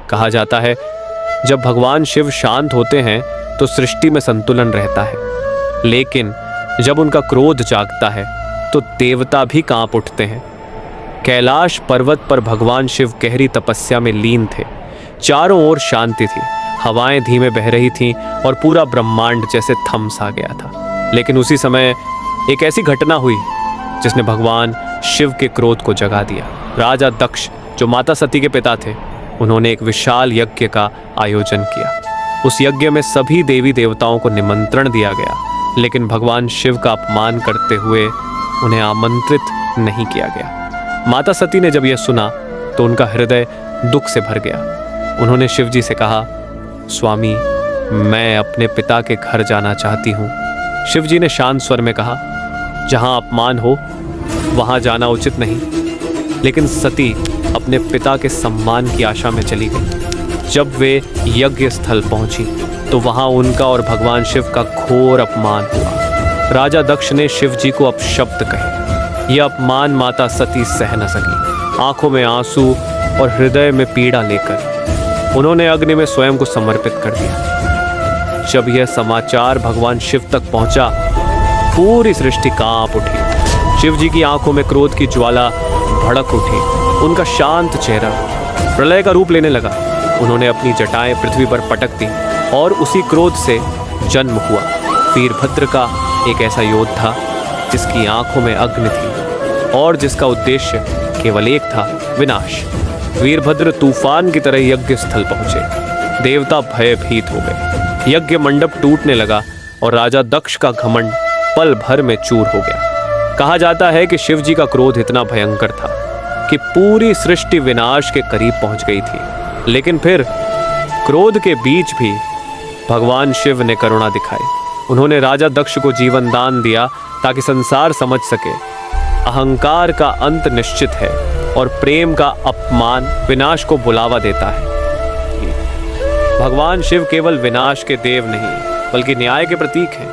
कहा जाता है जब भगवान शिव शांत होते हैं तो सृष्टि में संतुलन रहता है, लेकिन जब उनका क्रोध जागता है तो देवता भी कांप उठते हैं। कैलाश पर्वत पर भगवान शिव गहरी तपस्या में लीन थे। चारों ओर शांति थी, हवाएं धीमे बह रही थीं और पूरा ब्रह्मांड जैसे थम सा गया था। लेकिन उसी समय एक ऐसी घटना हुई जिसने भगवान शिव के क्रोध को जगा दिया। राजा दक्ष, जो माता सती के पिता थे, उन्होंने एक विशाल यज्ञ का आयोजन किया। उस यज्ञ में सभी देवी देवताओं को निमंत्रण दिया गया, लेकिन भगवान शिव का अपमान करते हुए उन्हें आमंत्रित नहीं किया गया। माता सती ने जब यह सुना तो उनका हृदय दुख से भर गया। उन्होंने शिव जी से कहा, स्वामी, मैं अपने पिता के घर जाना चाहती हूँ। शिव जी ने शांत स्वर में कहा, जहाँ अपमान हो वहाँ जाना उचित नहीं। लेकिन सती अपने पिता के सम्मान की आशा में चली गई। जब वे यज्ञ स्थल पहुंची तो वहां उनका और भगवान शिव का घोर अपमान हुआ। राजा दक्ष ने शिव जी को अपशब्द कहे। यह अपमान माता सती सह न सकी। आंखों में आंसू और हृदय में पीड़ा लेकर उन्होंने अग्नि में स्वयं को समर्पित कर दिया। जब यह समाचार भगवान शिव तक पहुंचा, पूरी सृष्टि कांप उठी। शिव जी की आंखों में क्रोध की ज्वाला भड़क उठी। उनका शांत चेहरा प्रलय का रूप लेने लगा। उन्होंने अपनी जटाएं पृथ्वी पर पटक दी और उसी क्रोध से जन्म हुआ वीरभद्र का एक ऐसा योद्धा जिसकी आंखों में अग्नि थी और जिसका उद्देश्य केवल एक था, विनाश। वीरभद्र तूफान की तरह यज्ञ स्थल पहुंचे। देवता भयभीत हो गए। यज्ञ मंडप टूटने लगा और राजा दक्ष का घमंड पल भर में चूर हो गया। कहा जाता है कि शिव जी का क्रोध इतना भयंकर था कि पूरी सृष्टि विनाश के करीब पहुंच गई थी। लेकिन फिर क्रोध के बीच भी भगवान शिव ने करुणा दिखाई। उन्होंने राजा दक्ष को जीवन दान दिया ताकि संसार समझ सके अहंकार का अंत निश्चित है और प्रेम का अपमान विनाश को बुलावा देता है। भगवान शिव केवल विनाश के देव नहीं बल्कि न्याय के प्रतीक हैं।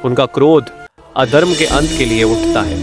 उनका क्रोध अधर्म के अंत के लिए उठता है